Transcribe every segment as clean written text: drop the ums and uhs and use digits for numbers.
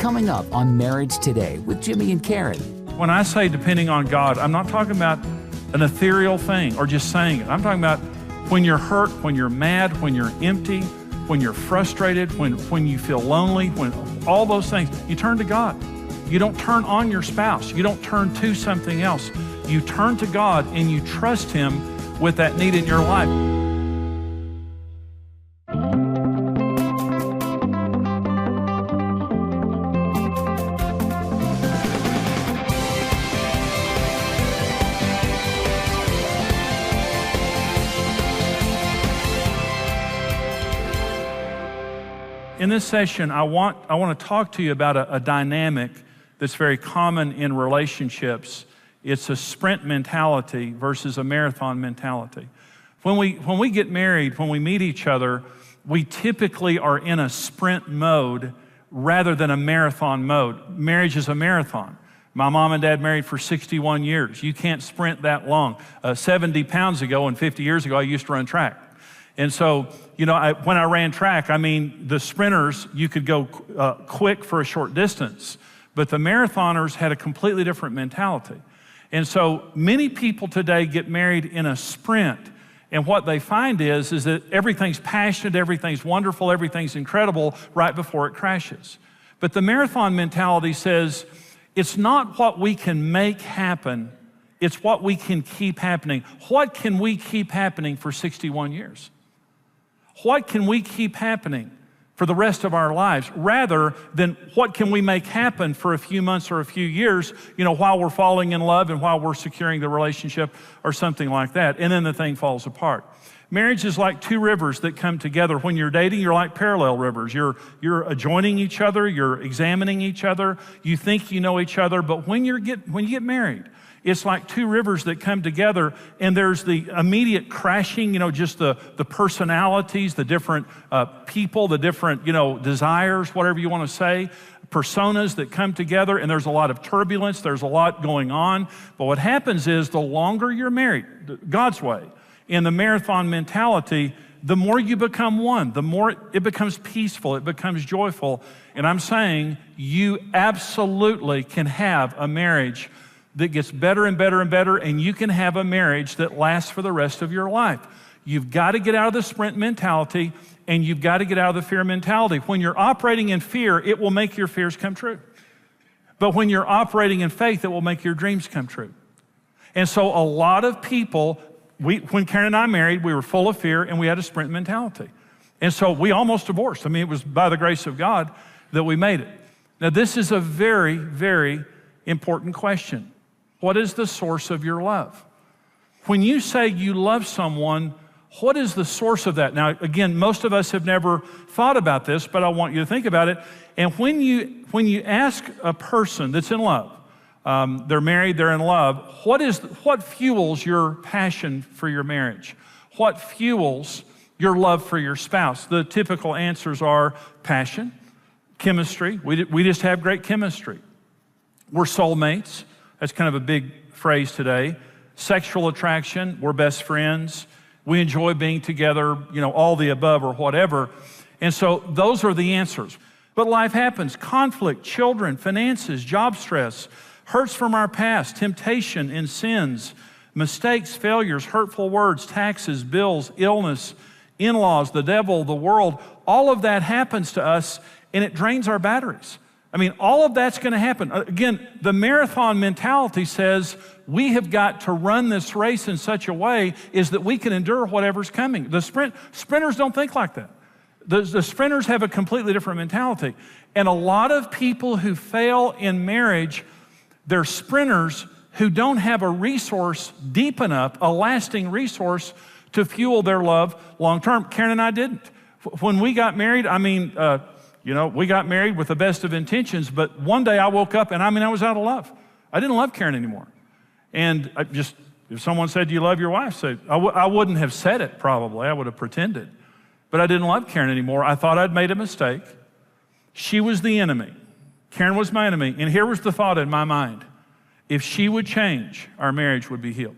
coming up on Marriage Today with Jimmy and Karen. When I say depending on God, I'm not talking about an ethereal thing or just saying it. I'm talking about when you're hurt, when you're mad, when you're empty, when you're frustrated, when you feel lonely, when all those things, you turn to God. You don't turn on your spouse. You don't turn to something else. You turn to God and you trust Him with that need in your life. In this session, I want to talk to you about a dynamic that's very common in relationships. It's a sprint mentality versus a marathon mentality. When we get married, when we meet each other, we typically are in a sprint mode rather than a marathon mode. Marriage is a marathon. My mom and dad married for 61 years. You can't sprint that long. 70 pounds ago and 50 years ago, I used to run track. And so, when I ran track, the sprinters, you could go quick for a short distance, but the marathoners had a completely different mentality. And so many people today get married in a sprint, and what they find is that everything's passionate, everything's wonderful, everything's incredible right before it crashes. But the marathon mentality says, it's not what we can make happen, it's what we can keep happening. What can we keep happening for 61 years? What can we keep happening for the rest of our lives, rather than what can we make happen for a few months or a few years, while we're falling in love and while we're securing the relationship or something like that, and then the thing falls apart. Marriage is like two rivers that come together. When you're dating, you're like parallel rivers. You're adjoining each other, you're examining each other, you think you know each other, but when you get married, it's like two rivers that come together, and there's the immediate crashing, just the personalities, the different people, the different, desires, whatever you want to say, personas that come together, and there's a lot of turbulence, there's a lot going on. But what happens is the longer you're married, God's way, in the marathon mentality, the more you become one, the more it becomes peaceful, it becomes joyful. And I'm saying you absolutely can have a marriage that gets better and better and better, and you can have a marriage that lasts for the rest of your life. You've got to get out of the sprint mentality, and you've got to get out of the fear mentality. When you're operating in fear, it will make your fears come true. But when you're operating in faith, it will make your dreams come true. And so a lot of people, when Karen and I married, we were full of fear, and we had a sprint mentality. And so we almost divorced. It was by the grace of God that we made it. Now, this is a very, very important question. What is the source of your love? When you say you love someone, what is the source of that? Now, again, most of us have never thought about this, but I want you to think about it. And when you ask a person that's in love, they're married, they're in love, what fuels your passion for your marriage? What fuels your love for your spouse? The typical answers are passion, chemistry. We just have great chemistry. We're soulmates. That's kind of a big phrase today. Sexual attraction, we're best friends. We enjoy being together, all the above or whatever. And so those are the answers. But life happens. Conflict, children, finances, job stress, hurts from our past, temptation and sins, mistakes, failures, hurtful words, taxes, bills, illness, in-laws, the devil, the world. All of that happens to us, and it drains our batteries. All of that's going to happen. Again, the marathon mentality says we have got to run this race in such a way is that we can endure whatever's coming. The sprinters don't think like that. The sprinters have a completely different mentality. And a lot of people who fail in marriage, they're sprinters who don't have a resource deep enough, a lasting resource to fuel their love long term. Karen and I didn't. When we got married, we got married with the best of intentions, but one day I woke up and I was out of love. I didn't love Karen anymore. And if someone said, do you love your wife? I wouldn't have said it probably, I would have pretended. But I didn't love Karen anymore. I thought I'd made a mistake. She was the enemy. Karen was my enemy. And here was the thought in my mind. If she would change, our marriage would be healed.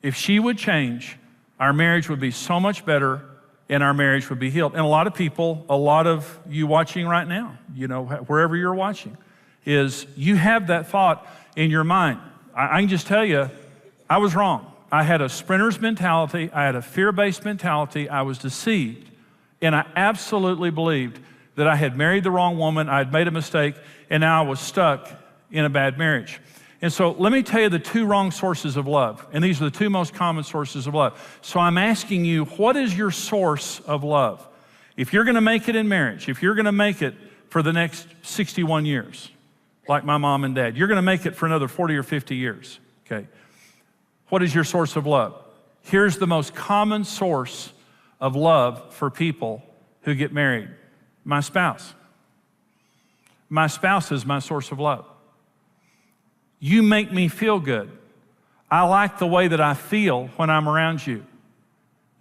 If she would change, our marriage would be so much better, and our marriage would be healed. And a lot of people, a lot of you watching right now, wherever you're watching, is you have that thought in your mind. I can just tell you, I was wrong. I had a sprinter's mentality. I had a fear-based mentality. I was deceived. And I absolutely believed that I had married the wrong woman, I had made a mistake, and now I was stuck in a bad marriage. And so let me tell you the two wrong sources of love. And these are the two most common sources of love. So I'm asking you, what is your source of love? If you're gonna make it in marriage, if you're gonna make it for the next 61 years, like my mom and dad, you're gonna make it for another 40 or 50 years, okay? What is your source of love? Here's the most common source of love for people who get married. My spouse. My spouse is my source of love. You make me feel good. I like the way that I feel when I'm around you.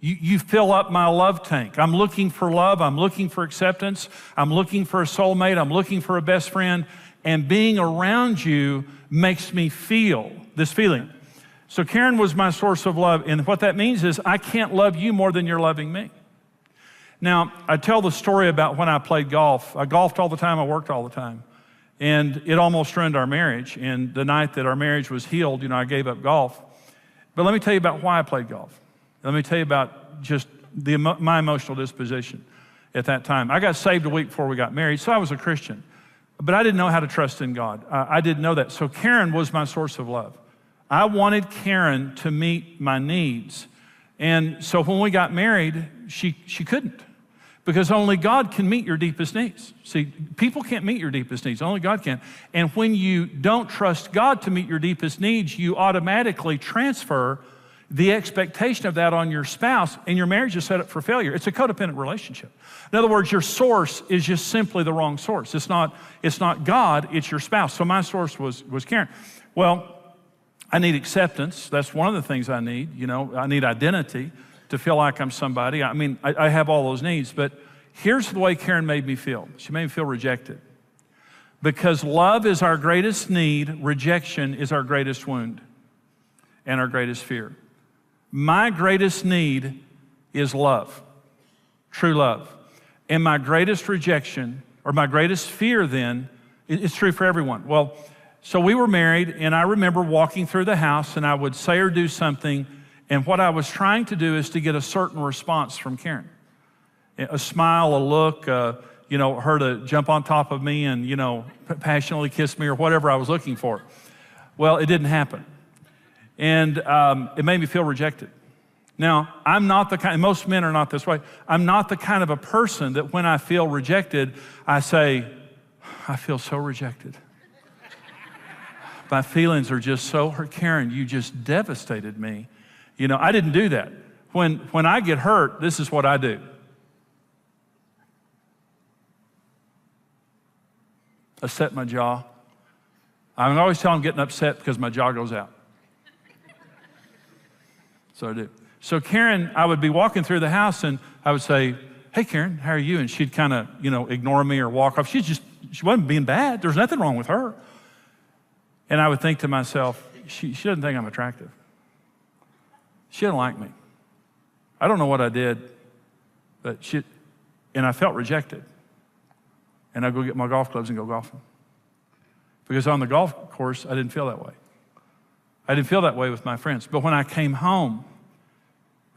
You fill up my love tank. I'm looking for love. I'm looking for acceptance. I'm looking for a soulmate. I'm looking for a best friend. And being around you makes me feel this feeling. So Karen was my source of love. And what that means is I can't love you more than you're loving me. Now, I tell the story about when I played golf. I golfed all the time, I worked all the time. And it almost ruined our marriage. And the night that our marriage was healed, I gave up golf. But let me tell you about why I played golf. Let me tell you about just my emotional disposition at that time. I got saved a week before we got married, so I was a Christian. But I didn't know how to trust in God. I didn't know that. So Karen was my source of love. I wanted Karen to meet my needs. And so when we got married, she couldn't. Because only God can meet your deepest needs. See, people can't meet your deepest needs, only God can. And when you don't trust God to meet your deepest needs, you automatically transfer the expectation of that on your spouse, and your marriage is set up for failure. It's a codependent relationship. In other words, your source is just simply the wrong source. It's not God, it's your spouse. So my source was Karen. Well, I need acceptance. That's one of the things I need. I need identity to feel like I'm somebody. I mean, I have all those needs, but here's the way Karen made me feel. She made me feel rejected. Because love is our greatest need, rejection is our greatest wound and our greatest fear. My greatest need is love, true love. And my greatest rejection, or my greatest fear then, it's true for everyone. Well, so we were married, and I remember walking through the house, and I would say or do something, and what I was trying to do is to get a certain response from Karen. A smile, a look, her to jump on top of me and, passionately kiss me or whatever I was looking for. Well, it didn't happen. And it made me feel rejected. Now, I'm not the kind, most men are not this way. I'm not the kind of a person that when I feel rejected, I say, I feel so rejected. My feelings are just so hurt. Karen, you just devastated me. I didn't do that. When I get hurt, this is what I do. I set my jaw. I always tell them I'm getting upset because my jaw goes out. So I do. So Karen, I would be walking through the house and I would say, hey Karen, how are you? And she'd kind of, ignore me or walk off. She wasn't being bad. There's nothing wrong with her. And I would think to myself, she doesn't think I'm attractive. She didn't like me. I don't know what I did, but and I felt rejected. And I'd go get my golf clubs and go golfing. Because on the golf course, I didn't feel that way. I didn't feel that way with my friends. But when I came home,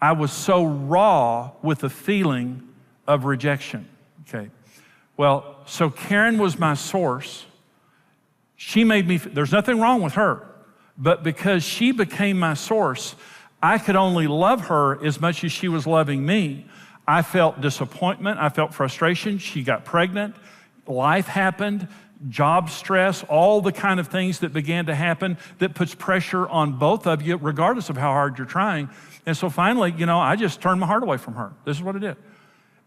I was so raw with the feeling of rejection. Okay. Well, so Karen was my source. She made me, there's nothing wrong with her, but because she became my source, I could only love her as much as she was loving me. I felt disappointment, I felt frustration. She got pregnant, life happened, job stress, all the kind of things that began to happen that puts pressure on both of you, regardless of how hard you're trying. And so finally, I just turned my heart away from her. This is what I did.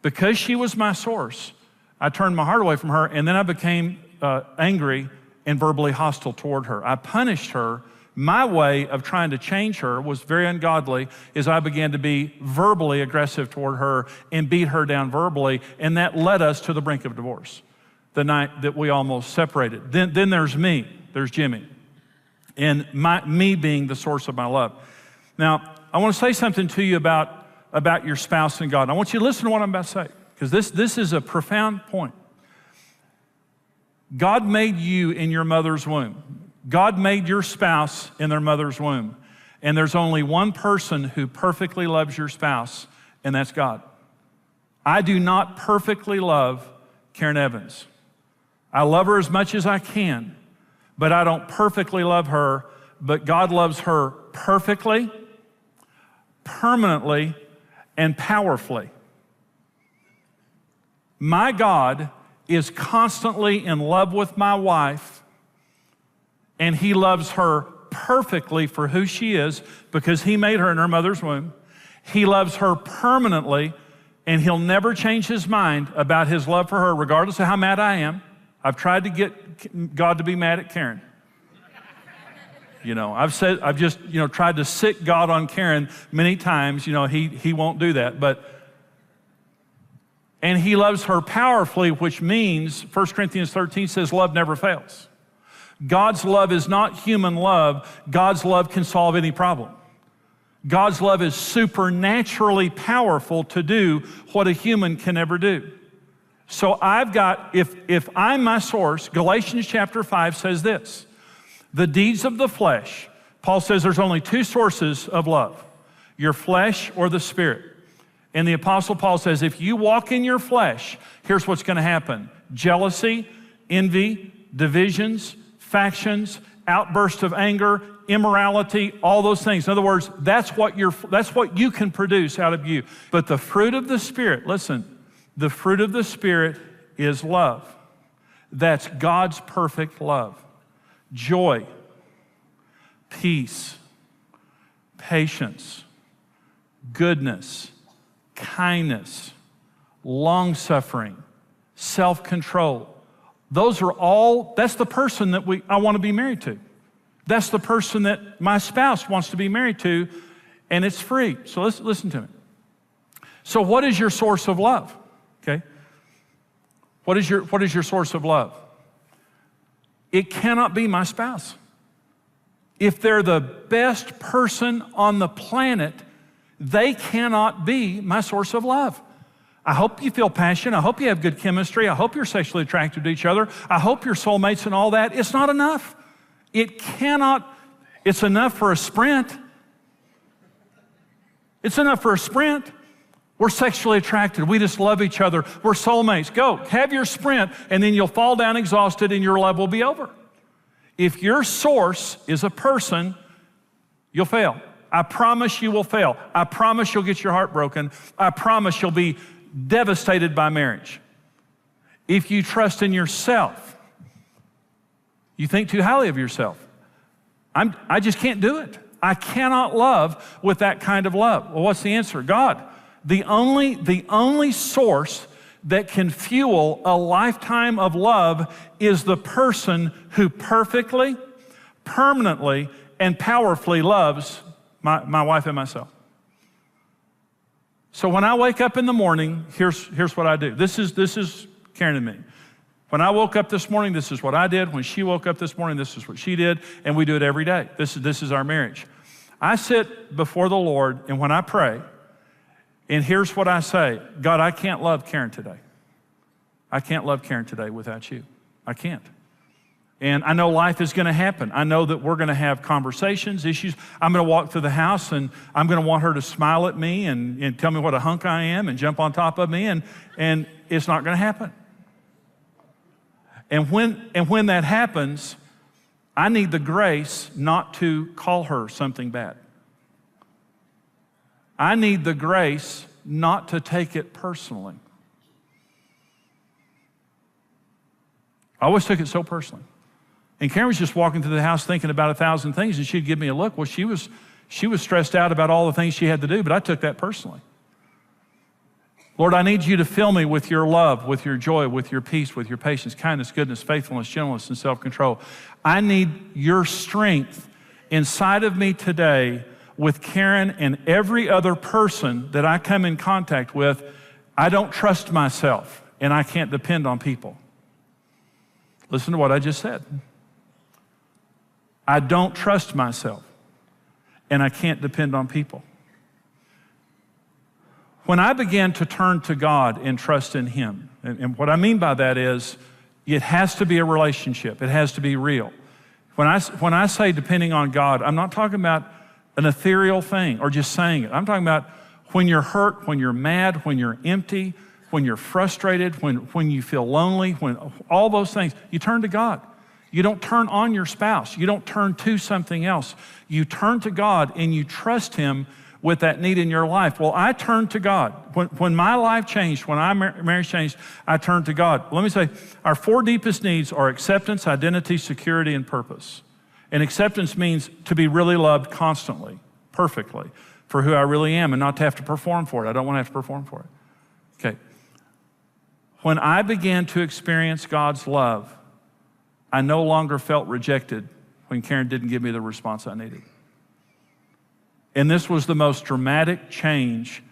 Because she was my source, I turned my heart away from her, and then I became angry and verbally hostile toward her. I punished her. My way of trying to change her was very ungodly, as I began to be verbally aggressive toward her and beat her down verbally, and that led us to the brink of divorce, the night that we almost separated. Then there's me, there's Jimmy, and me being the source of my love. Now, I want to say something to you about about your spouse and God. And I want you to listen to what I'm about to say, because this is a profound point. God made you in your mother's womb. God made your spouse in their mother's womb. And there's only one person who perfectly loves your spouse, and that's God. I do not perfectly love Karen Evans. I love her as much as I can, but I don't perfectly love her, but God loves her perfectly, permanently, and powerfully. My God is constantly in love with my wife, and he loves her perfectly for who she is because he made her in her mother's womb. He loves her permanently, and he'll never change his mind about his love for her, regardless of how mad I am. I've tried to get God to be mad at Karen. I've just tried to sick God on Karen many times. He won't do that, and he loves her powerfully, which means 1 Corinthians 13 says love never fails. God's love is not human love. God's love can solve any problem. God's love is supernaturally powerful to do what a human can never do. So I've got, if I'm my source, Galatians chapter 5 says this, the deeds of the flesh. Paul says there's only two sources of love, your flesh or the Spirit. And the Apostle Paul says, if you walk in your flesh, here's what's going to happen. Jealousy, envy, divisions, factions, outbursts of anger, immorality, all those things. In other words, that's what you can produce out of you. But the fruit of the Spirit, listen, the fruit of the Spirit is love. That's God's perfect love. Joy, peace, patience, goodness, kindness, long-suffering, self-control. That's the person that I want to be married to. That's the person that my spouse wants to be married to, and it's free. So listen to me. So what is your source of love? Okay? What is your source of love? It cannot be my spouse. If they're the best person on the planet, they cannot be my source of love. I hope you feel passion. I hope you have good chemistry. I hope you're sexually attracted to each other. I hope you're soulmates and all that. It's not enough. It's enough for a sprint. It's enough for a sprint. We're sexually attracted. We just love each other. We're soulmates. Go, have your sprint, and then you'll fall down exhausted and your love will be over. If your source is a person, you'll fail. I promise you will fail. I promise you'll get your heart broken. I promise you'll be devastated by marriage. If you trust in yourself, you think too highly of yourself. I just can't do it. I cannot love with that kind of love. Well, what's the answer? God. The only source that can fuel a lifetime of love is the person who perfectly, permanently, and powerfully loves my wife and myself. So when I wake up in the morning, here's what I do. This is Karen and me. When I woke up this morning, this is what I did. When she woke up this morning, this is what she did, and we do it every day. This is our marriage. I sit before the Lord, and when I pray, and here's what I say, God, I can't love Karen today. I can't love Karen today without you. I can't. And I know life is going to happen. I know that we're going to have conversations, issues. I'm going to walk through the house, and I'm going to want her to smile at me and tell me what a hunk I am and jump on top of me, and it's not going to happen. And when that happens, I need the grace not to call her something bad. I need the grace not to take it personally. I always took it so personally. And Karen was just walking through the house thinking about 1,000 things, and she'd give me a look. Well, she was stressed out about all the things she had to do, but I took that personally. Lord, I need you to fill me with your love, with your joy, with your peace, with your patience, kindness, goodness, faithfulness, gentleness, and self-control. I need your strength inside of me today with Karen and every other person that I come in contact with. I don't trust myself, and I can't depend on people. Listen to what I just said. I don't trust myself, and I can't depend on people. When I began to turn to God and trust in Him, and what I mean by that is it has to be a relationship. It has to be real. When I say depending on God, I'm not talking about an ethereal thing or just saying it. I'm talking about when you're hurt, when you're mad, when you're empty, when you're frustrated, when you feel lonely, when all those things, you turn to God. You don't turn on your spouse. You don't turn to something else. You turn to God and you trust Him with that need in your life. Well, I turned to God. When my life changed, when our marriage changed, I turned to God. Let me say, our 4 deepest needs are acceptance, identity, security, and purpose. And acceptance means to be really loved constantly, perfectly, for who I really am and not to have to perform for it. I don't want to have to perform for it. Okay. When I began to experience God's love, I no longer felt rejected when Karen didn't give me the response I needed. And this was the most dramatic change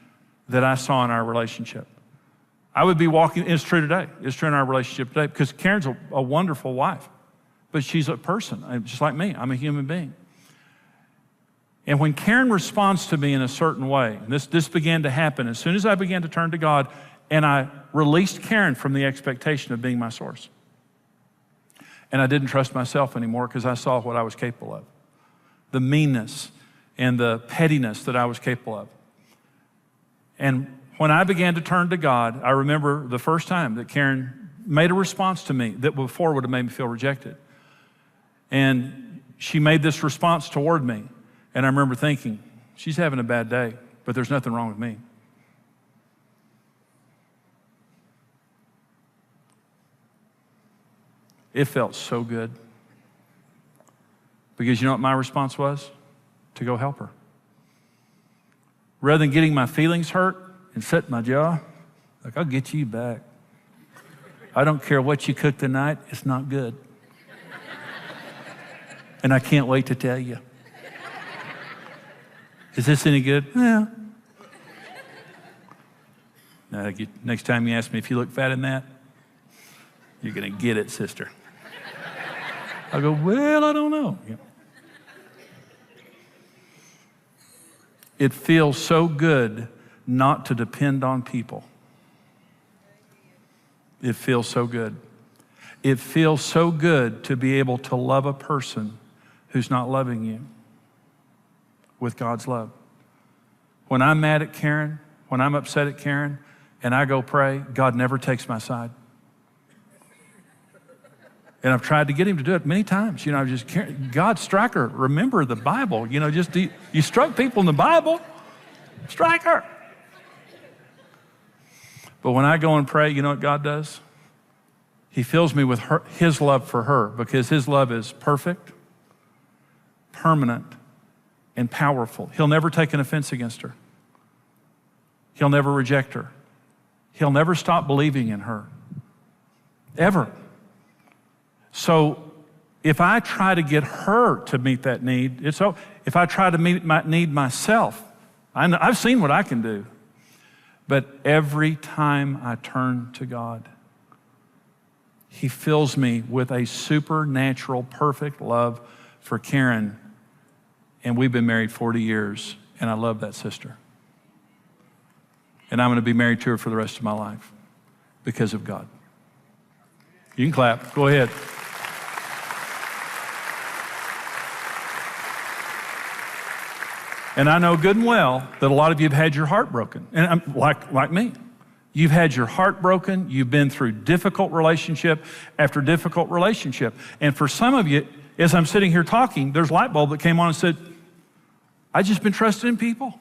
that I saw in our relationship. I would be walking, it's true today, it's true in our relationship today, because Karen's a wonderful wife, but she's a person, just like me. I'm a human being. And when Karen responds to me in a certain way, this began to happen as soon as I began to turn to God, and I released Karen from the expectation of being my source. And I didn't trust myself anymore because I saw what I was capable of. The meanness and the pettiness that I was capable of. And when I began to turn to God, I remember the first time that Karen made a response to me that before would have made me feel rejected. And she made this response toward me. And I remember thinking, she's having a bad day, but there's nothing wrong with me. It felt so good. Because you know what my response was? To go help her. Rather than getting my feelings hurt and set my jaw, like, I'll get you back. I don't care what you cook tonight, it's not good. And I can't wait to tell you. Is this any good? Yeah. Now, next time you ask me if you look fat in that, you're gonna get it, sister. I go, well, I don't know. Yeah. It feels so good not to depend on people. It feels so good. It feels so good to be able to love a person who's not loving you with God's love. When I'm mad at Karen, when I'm upset at Karen, and I go pray, God never takes my side. And I've tried to get him to do it many times. You know, God, strike her. Remember the Bible. You know, you struck people in the Bible. Strike her. But when I go and pray, you know what God does? He fills me with His love for her, because His love is perfect, permanent, and powerful. He'll never take an offense against her. He'll never reject her. He'll never stop believing in her. Ever. So if I try to get her to meet that need, if I try to meet my need myself, I've seen what I can do. But every time I turn to God, He fills me with a supernatural, perfect love for Karen. And we've been married 40 years, and I love that sister. And I'm going to be married to her for the rest of my life because of God. You can clap. Go ahead. And I know good and well that a lot of you have had your heart broken. And like me. You've had your heart broken. You've been through difficult relationship after difficult relationship. And for some of you, as I'm sitting here talking, there's a light bulb that came on and said, I've just been trusting in people.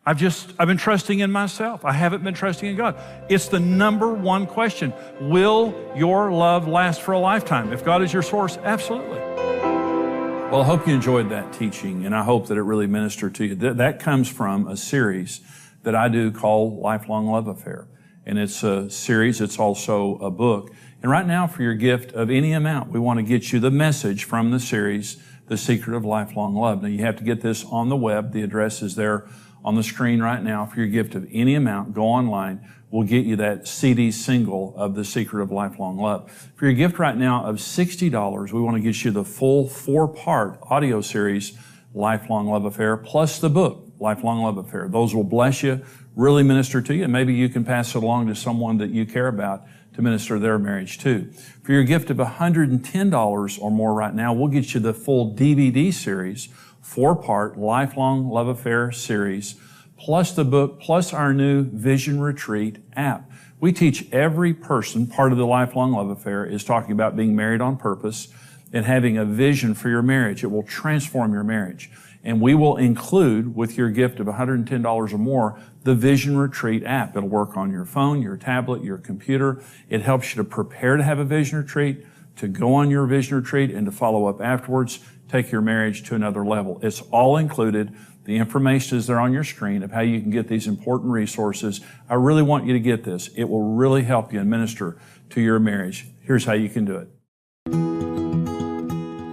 I've been trusting in myself. I haven't been trusting in God. It's the number one question. Will your love last for a lifetime? If God is your source, absolutely. Well, I hope you enjoyed that teaching, and I hope that it really ministered to you. That comes from a series that I do called Lifelong Love Affair. And it's a series, it's also a book. And right now, for your gift of any amount, we want to get you the message from the series, The Secret of Lifelong Love. Now, you have to get this on the web. The address is there on the screen right now. For your gift of any amount, go online. We'll get you that CD single of The Secret of Lifelong Love. For your gift right now of $60, we want to get you the full 4-part audio series, Lifelong Love Affair, plus the book, lifelong love affair. Those will bless you, really minister to you, and maybe you can pass it along to someone that you care about to minister their marriage too. For your gift of $110 or more right now, we'll get you the full DVD series, 4-part Lifelong Love Affair series, plus the book, plus our new Vision Retreat app. We teach every person, part of the Lifelong Love Affair is talking about being married on purpose and having a vision for your marriage. It will transform your marriage. And we will include, with your gift of $110 or more, the Vision Retreat app. It'll work on your phone, your tablet, your computer. It helps you to prepare to have a vision retreat, to go on your vision retreat, and to follow up afterwards, take your marriage to another level. It's all included. The information is there on your screen of how you can get these important resources. I really want you to get this. It will really help you and minister to your marriage. Here's how you can do it.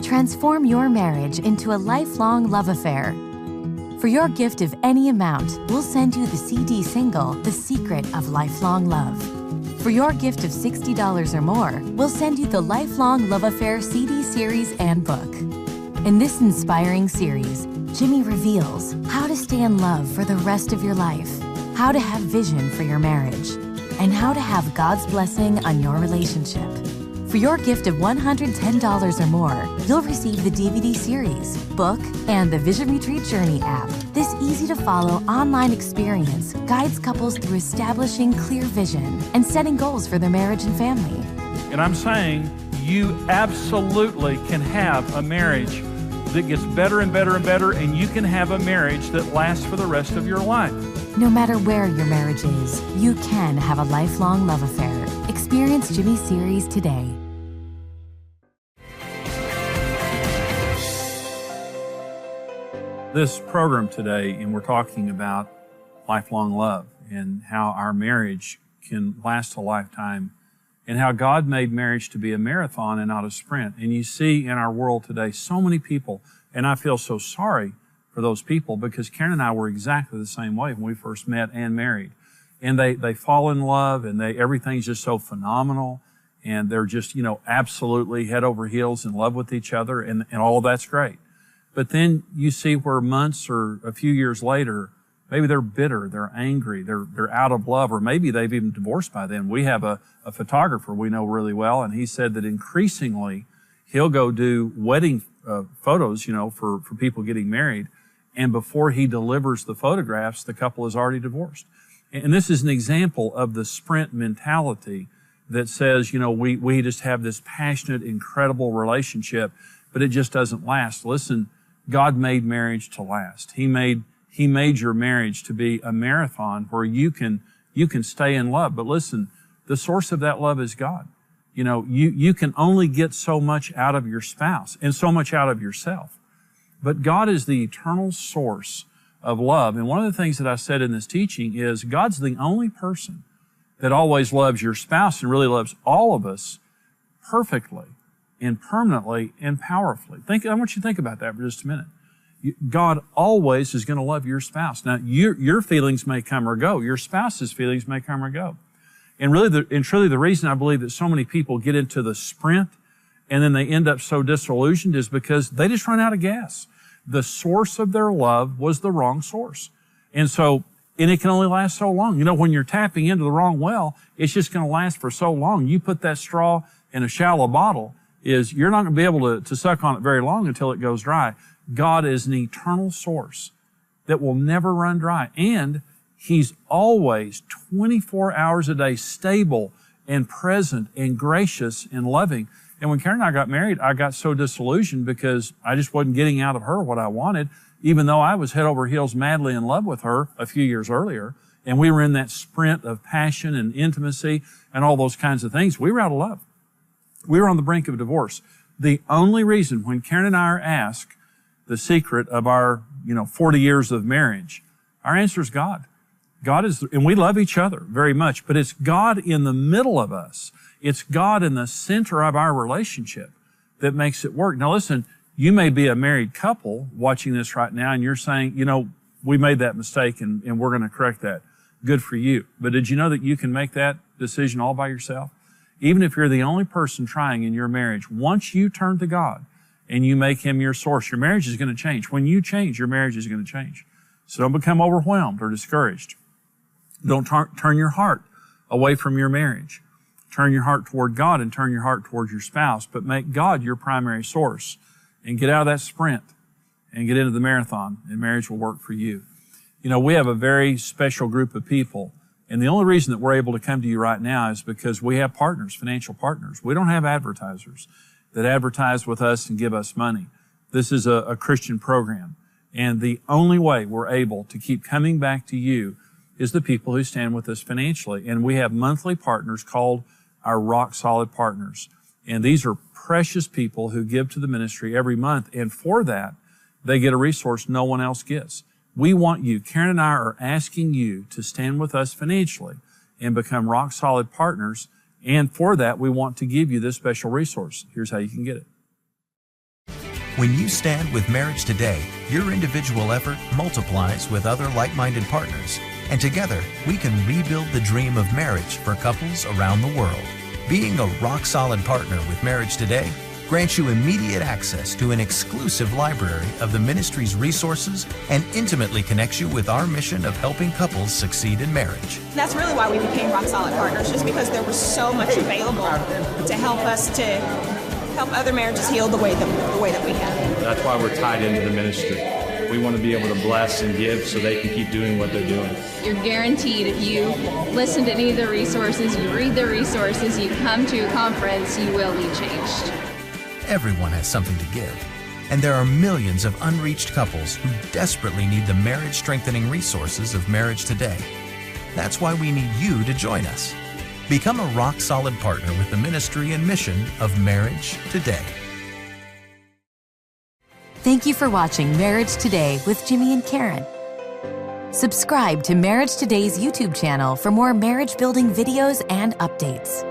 Transform your marriage into a lifelong love affair. For your gift of any amount, we'll send you the CD single, The Secret of Lifelong Love. For your gift of $60 or more, we'll send you the Lifelong Love Affair CD series and book. In this inspiring series, Jimmy reveals how to stay in love for the rest of your life, how to have vision for your marriage, and how to have God's blessing on your relationship. For your gift of $110 or more, you'll receive the DVD series, book, and the Vision Retreat Journey app. This easy-to-follow online experience guides couples through establishing clear vision and setting goals for their marriage and family. And I'm saying you absolutely can have a marriage that gets better and better and better, and you can have a marriage that lasts for the rest of your life. No matter where your marriage is, you can have a lifelong love affair. Experience Jimmy's series today. This program today, and we're talking about lifelong love and how our marriage can last a lifetime and how God made marriage to be a marathon and not a sprint. And you see in our world today so many people, and I feel so sorry for those people because Karen and I were exactly the same way when we first met and married. And they fall in love and everything's just so phenomenal and they're just, absolutely head over heels in love with each other and all of that's great. But then you see where months or a few years later, maybe they're bitter, they're angry, they're out of love, or maybe they've even divorced by then. We have a photographer we know really well, and he said that increasingly he'll go do wedding photos, for people getting married, and before he delivers the photographs, the couple is already divorced. And this is an example of the sprint mentality that says, we just have this passionate, incredible relationship, but it just doesn't last. Listen, God made marriage to last. He made your marriage to be a marathon where you can stay in love. But listen, the source of that love is God. You can only get so much out of your spouse and so much out of yourself. But God is the eternal source of love. And one of the things that I said in this teaching is God's the only person that always loves your spouse and really loves all of us perfectly and permanently and powerfully. I want you to think about that for just a minute. God always is going to love your spouse. Now, your feelings may come or go. Your spouse's feelings may come or go. And truly the reason I believe that so many people get into the sprint and then they end up so disillusioned is because they just run out of gas. The source of their love was the wrong source. And it can only last so long. When you're tapping into the wrong well, it's just going to last for so long. You put that straw in a shallow bottle, you're not going to be able to suck on it very long until it goes dry. God is an eternal source that will never run dry. And He's always 24 hours a day stable and present and gracious and loving. And when Karen and I got married, I got so disillusioned because I just wasn't getting out of her what I wanted, even though I was head over heels madly in love with her a few years earlier. And we were in that sprint of passion and intimacy and all those kinds of things. We were out of love. We were on the brink of divorce. The only reason when Karen and I are asked the secret of our, 40 years of marriage, our answer is God. And we love each other very much, but it's God in the middle of us. It's God in the center of our relationship that makes it work. Now listen, you may be a married couple watching this right now and you're saying, we made that mistake and we're going to correct that. Good for you. But did you know that you can make that decision all by yourself? Even if you're the only person trying in your marriage, once you turn to God and you make Him your source, your marriage is going to change. When you change, your marriage is going to change. So don't become overwhelmed or discouraged. Don't turn your heart away from your marriage. Turn your heart toward God and turn your heart towards your spouse, but make God your primary source and get out of that sprint and get into the marathon, and marriage will work for you. You know, we have a very special group of people, and the only reason that we're able to come to you right now is because we have partners, financial partners. We don't have advertisers that advertise with us and give us money. This is a Christian program, and the only way we're able to keep coming back to you is the people who stand with us financially. And we have monthly partners called our Rock Solid Partners. And these are precious people who give to the ministry every month, and for that, they get a resource no one else gets. We want you, Karen and I are asking you to stand with us financially and become rock solid partners. And for that, we want to give you this special resource. Here's how you can get it. When you stand with Marriage Today, your individual effort multiplies with other like-minded partners. And together, we can rebuild the dream of marriage for couples around the world. Being a rock-solid partner with Marriage Today grants you immediate access to an exclusive library of the ministry's resources and intimately connects you with our mission of helping couples succeed in marriage. That's really why we became Rock Solid Partners, just because there was so much available to help us to help other marriages heal the way that we have. That's why we're tied into the ministry. We want to be able to bless and give so they can keep doing what they're doing. You're guaranteed if you listen to any of the resources, you read the resources, you come to a conference, you will be changed. Everyone has something to give, and there are millions of unreached couples who desperately need the marriage-strengthening resources of Marriage Today. That's why we need you to join us. Become a rock-solid partner with the ministry and mission of Marriage Today. Thank you for watching Marriage Today with Jimmy and Karen. Subscribe to Marriage Today's YouTube channel for more marriage-building videos and updates.